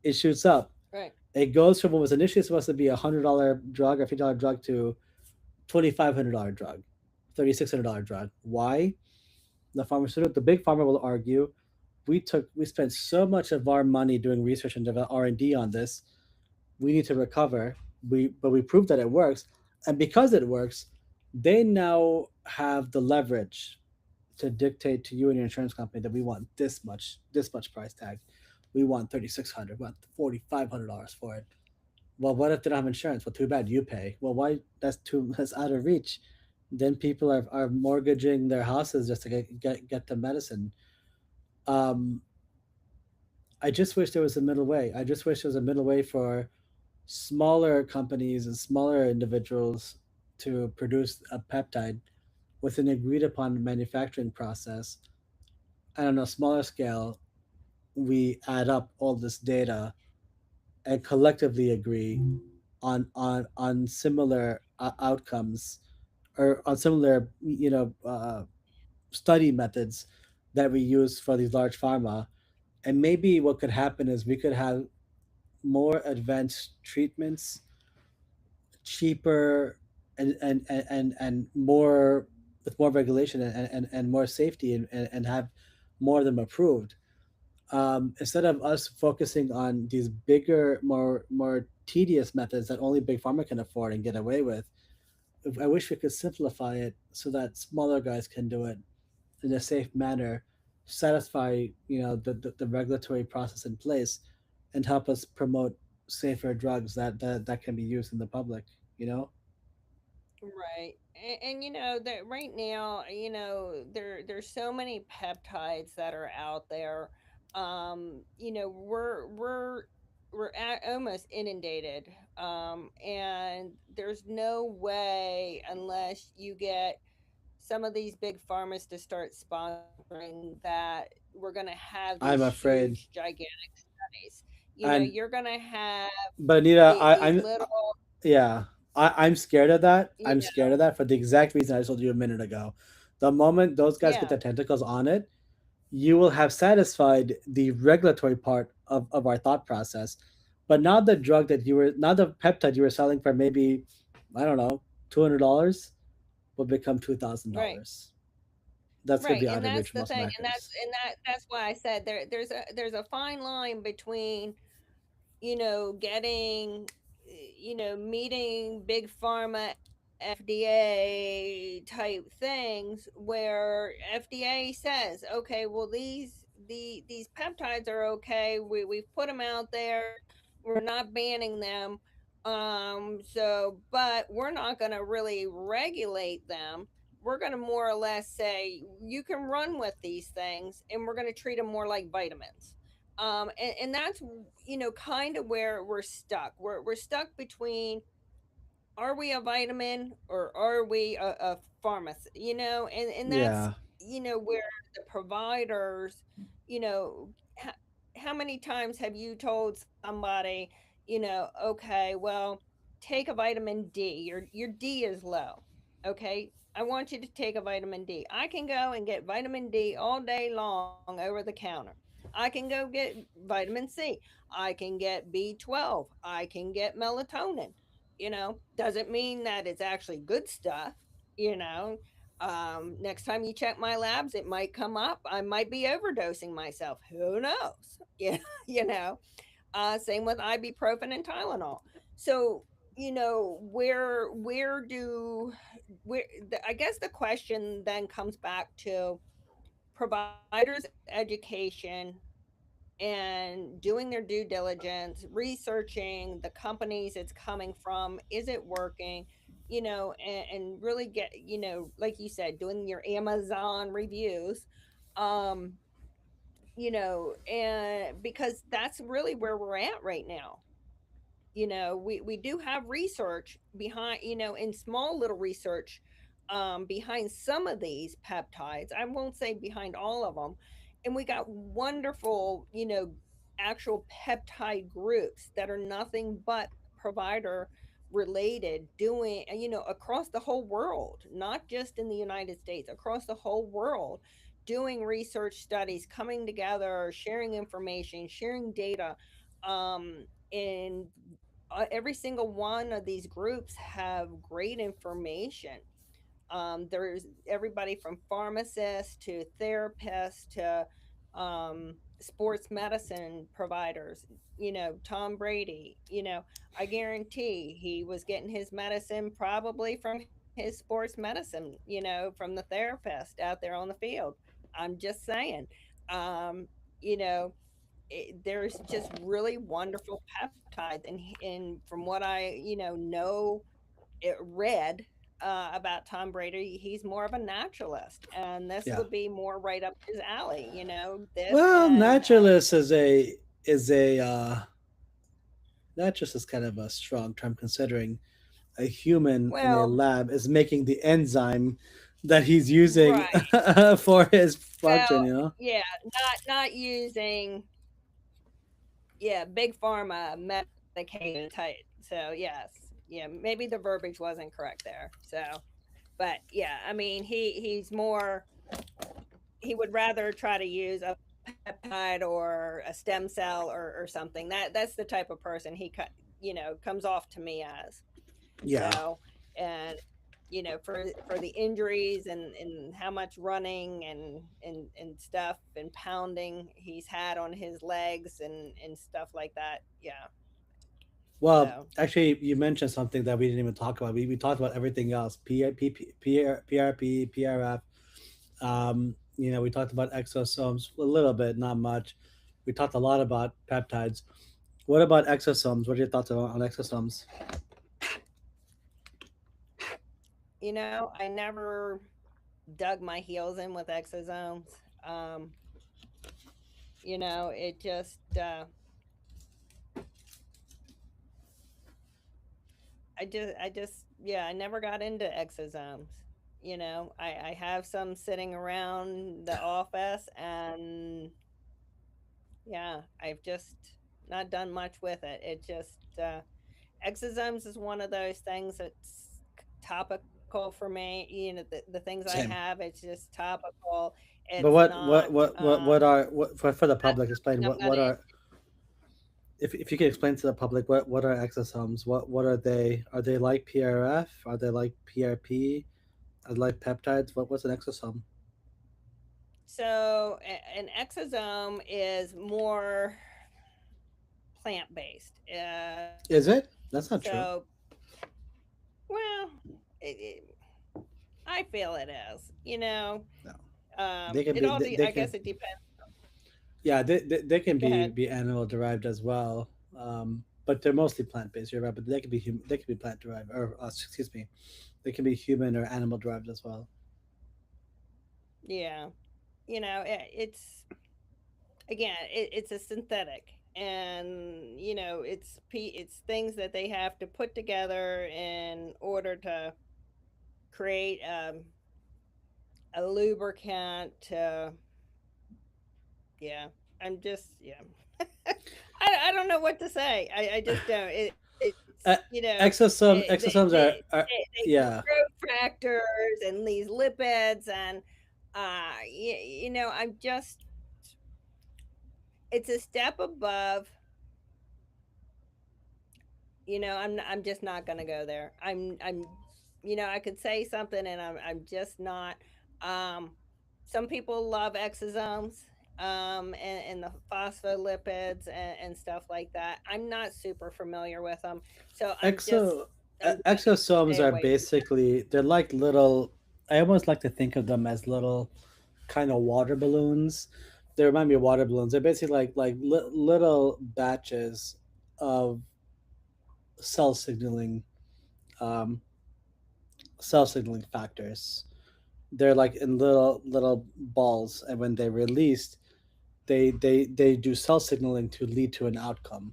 It shoots up. Right. It goes from what was initially supposed to be $100 drug or $50 drug to $2,500 drug, $3,600 drug. Why? The big pharma will argue, we spent so much of our money doing research and R&D on this. We need to recover. But we proved that it works, and because it works, they now have the leverage to dictate to you and your insurance company that we want this much price tag. We want 3,600. We want $4,500 for it. Well, what if they don't have insurance? Well, too bad, you pay. Well, why? That's out of reach. Then people are mortgaging their houses just to get the medicine. Um, I just wish there was a middle way. I just wish there was a middle way for smaller companies and smaller individuals to produce a peptide with an agreed upon manufacturing process. And on a smaller scale, we add up all this data and collectively agree on similar outcomes, or on similar study methods that we use for these large pharma. And maybe what could happen is we could have more advanced treatments, cheaper, and more, with more regulation and more safety, and have more of them approved, instead of us focusing on these bigger, more tedious methods that only big pharma can afford and get away with. I wish we could simplify it so that smaller guys can do it in a safe manner, satisfy the regulatory process in place, and help us promote safer drugs that can be used in the public. You know. Right. And that right now, there's so many peptides that are out there. We're almost inundated. And there's no way, unless you get some of these big pharmas to start sponsoring, that we're going to have these I'm afraid. huge gigantic studies. And You're going to have but Anita, these little, yeah, I'm scared of that. you I'm scared of that for the exact reason I told you a minute ago. The moment those guys get yeah. their tentacles on it, you will have satisfied the regulatory part of our thought process. But now the peptide you were selling for maybe, I don't know, $200 will become Right. $2,000. That's gonna Right, be and out of that's reach for the most thing, and that's Americans. and that that's why I said there's a fine line between, getting, meeting big pharma FDA type things where FDA says, okay, well these peptides are okay. We've put them out there. We're not banning them. But we're not going to really regulate them. We're going to more or less say you can run with these things, and we're going to treat them more like vitamins. And that's kind of where we're stuck. We're stuck between, are we a vitamin or are we a pharmacy? And that's Yeah, where the providers, you know, how, how many times have you told somebody, okay, well, take a vitamin D. Your D is low. Okay, I want you to take a vitamin D. I can go and get vitamin D all day long over the counter. I can go get vitamin C. I can get B12. I can get melatonin. Doesn't mean that it's actually good stuff. you know Next time you check my labs, it might come up I might be overdosing myself. Who knows? Yeah. Same with ibuprofen and Tylenol. So, where do where I guess the question then comes back to providers education and doing their due diligence, researching the companies it's coming from, is it working, and really get, like you said, doing your Amazon reviews. Um, and because that's really where we're at right now. We do have research behind, in small little research behind some of these peptides. I won't say behind all of them. And we got wonderful, actual peptide groups that are nothing but provider related, doing, across the whole world, not just in the United States, across the whole world, doing research studies, coming together, sharing information, sharing data. And every single one of these groups have great information. There's everybody from pharmacists to therapists to sports medicine providers. Tom Brady, I guarantee he was getting his medicine probably from his sports medicine, from the therapist out there on the field. I'm just saying. Um, you know, there's just really wonderful peptides, and from what I know, read about Tom Brady, he's more of a naturalist, and this Yeah. would be more right up his alley. This Well, and naturalist is a naturalist is kind of a strong term considering a human in a well, lab is making the enzyme that he's using right. for his function. Well, You know. yeah, not using, yeah, big pharma medication type. So yes, yeah, maybe the verbiage wasn't correct there. So, but yeah, I mean, he's more, he would rather try to use a peptide or a stem cell or something. That's the type of person comes off to me as. Yeah. So, and for the injuries and how much running and stuff and pounding he's had on his legs and stuff like that. Yeah. Well, So, actually, you mentioned something that we didn't even talk about. We talked about everything else: PRP, PRF. We talked about exosomes a little bit, not much. We talked a lot about peptides. What about exosomes? What are your thoughts on exosomes? I never dug my heels in with exosomes. Um, it just yeah, I never got into exosomes. I have some sitting around the office, and yeah, I've just not done much with it. It just exosomes is one of those things that's topical for me. The things I have, Same. it's just topical. It's But what not what what what are what for the not public? Explain something I'm what gonna. are, if you can explain to the public what are exosomes? What are they? Are they like PRF? Are they like PRP? Are they like peptides? What's an exosome? So an exosome is more plant based. Is it? That's not So true. well, I feel it is. No, they can It be. all. They I can. guess it depends. Yeah, they can Go ahead. be animal derived as well. But they're mostly plant based. You're right, but they can be they can be plant derived, or excuse me, they can be human or animal derived as well. Yeah. It's again, it's a synthetic, and it's things that they have to put together in order to create a lubricant. Yeah, I'm just yeah. I don't know what to say. I just don't. It's Uh, exosomes are they yeah. growth factors and these lipids and I'm just, it's a step above. I'm just not gonna go there. I could say something, and I'm just not. Um, some people love exosomes, and the phospholipids and stuff like that. I'm not super familiar with them, so Exo I'm just exosomes stay are away from them. basically, they're like little. I almost like to think of them as little kind of water balloons. They remind me of water balloons. They're basically little batches of cell signaling um, cell signaling factors. They're like in little balls, and when they're released, they do cell signaling to lead to an outcome.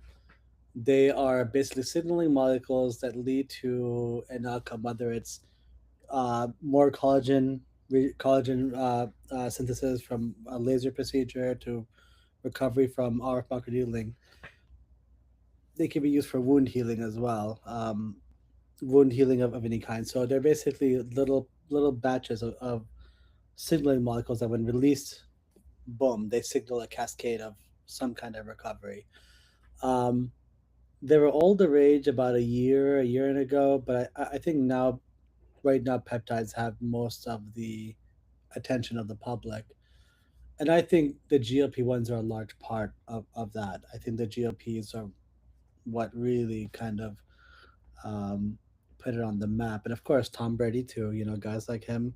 They are basically signaling molecules that lead to an outcome, whether it's more collagen synthesis from a laser procedure to recovery from RF microneedling. They can be used for wound healing as well, wound healing of any kind. So they're basically little batches of signaling molecules that, when released, boom, they signal a cascade of some kind of recovery. Um, they were all the rage about a year and ago, but I think now, right now, peptides have most of the attention of the public. And I think the GLP ones are a large part of that. I think the GLPs are what really kind of um, put it on the map. And of course, Tom Brady, too. You know, guys like him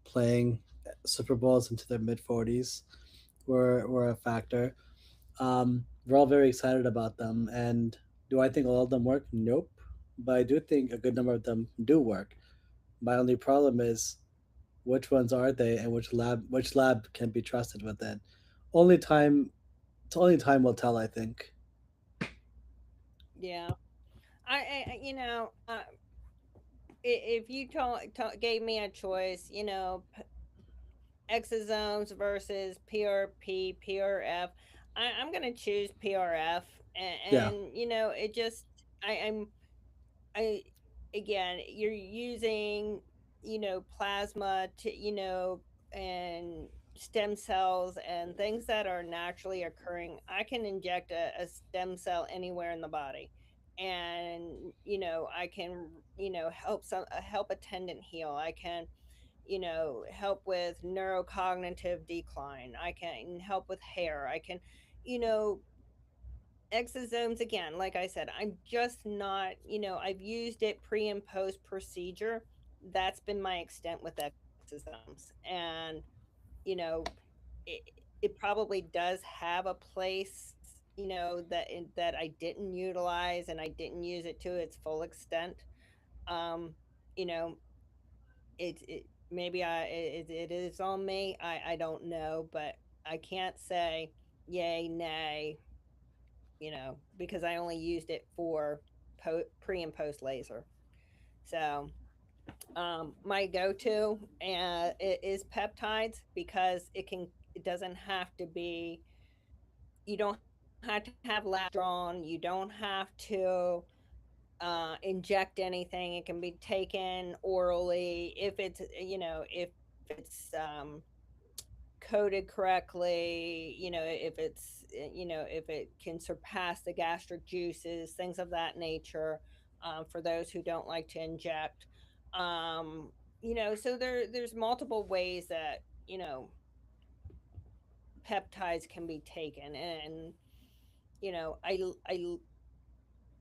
playing Super Bowls into their mid 40s were a factor. We're all very excited about them. And do I think all of them work? Nope. But I do think a good number of them do work. My only problem is, which ones are they, and which lab can be trusted with it. Only time only time will tell, I think. Yeah, you know, if you gave me a choice, you know, exosomes versus PRP, PRF, I'm gonna choose PRF, Yeah. and you know, it just I again, you're using, you know, plasma to, you know, and stem cells and things that are naturally occurring. I can inject a stem cell anywhere in the body, and you know, I can, you know, help a tendon heal. I can, you know, help with neurocognitive decline. I can help with hair. I can, you know, exosomes again, like I said, I'm just not, you know, I've used it pre and post procedure. That's been my extent with exosomes. And, you know, it, it probably does have a place, you know, that I didn't utilize and I didn't use it to its full extent. Um, you know, it maybe it is on me. I don't know, but I can't say yay, nay, you know, because I only used it for pre and post laser. So, my go-to is peptides because it doesn't have to be, you don't have to have labs drawn, you don't have to inject anything. It can be taken orally if it's, you know, if it's coded correctly, you know, if it's, you know, if it can surpass the gastric juices, things of that nature, for those who don't like to inject. Um, you know, so there's multiple ways that, you know, peptides can be taken, and you know, I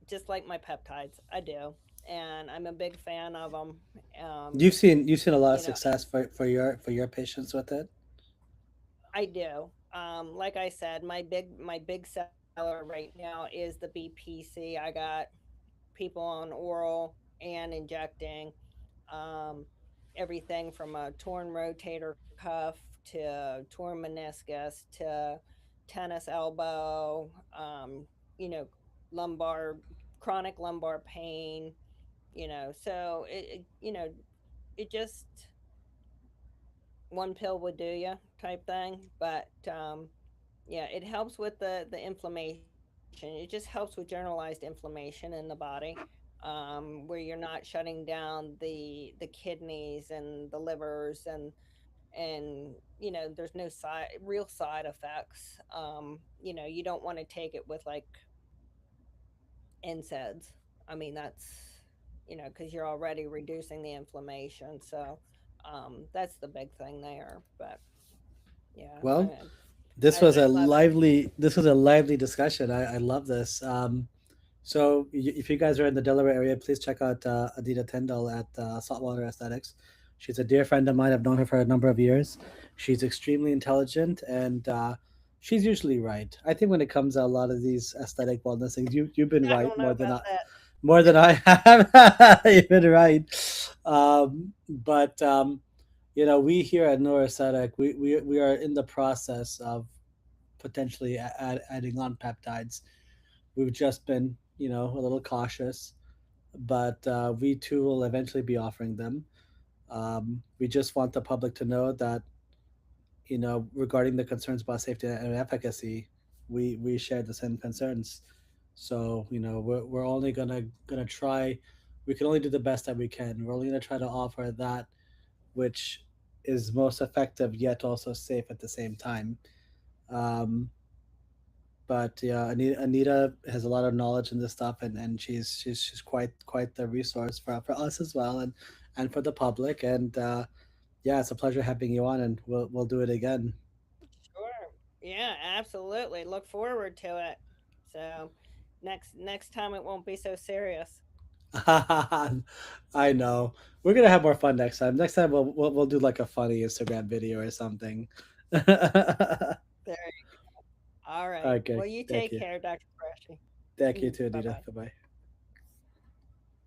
just like my peptides. I do, and I'm a big fan of them. You've seen a lot of You know, success for your patients with it. I do. Like I said, my big seller right now is the BPC. I got people on oral and injecting. Um, Everything from a torn rotator cuff to torn meniscus to tennis elbow. You know, lumbar chronic lumbar pain. You know, so you know, it just one pill would do you type thing, but yeah, it helps with the inflammation. It just helps with generalized inflammation in the body, where you're not shutting down the kidneys and the livers, and you know, there's no real side effects. You know, you don't want to take it with like NSAIDs. I mean, that's, you know, because you're already reducing the inflammation. So that's the big thing there. But yeah, Well, I love it. This was a lively discussion. I love this. So if you guys are in the Delaware area, please check out Adita Tyndall at Saltwater Aesthetics. She's a dear friend of mine. I've known her for a number of years. She's extremely intelligent and she's usually right. I think when it comes to a lot of these aesthetic wellness things, you've been I right don't know about that. more than I have. You've been right. But you know, we here at Neuroaesthetic, we are in the process of potentially adding on peptides. We've just been, you know, a little cautious, but we too will eventually be offering them. We just want the public to know that, you know, regarding the concerns about safety and efficacy, we share the same concerns. So, you know, we're only gonna try. We can only do the best that we can. We're only gonna try to offer that which is most effective yet also safe at the same time. Um, but yeah, Anita has a lot of knowledge in this stuff, and she's quite the resource for us as well, and for the public. And yeah, it's a pleasure having you on, and we'll do it again. Sure. Yeah, absolutely. Look forward to it. So next time it won't be so serious. I know we're gonna have more fun next time. Next time we'll do like a funny Instagram video or something. There. All right. Okay, Well, you thank take you, care, Dr. Qureshi. thank you too, Bye Anita. bye. Bye bye.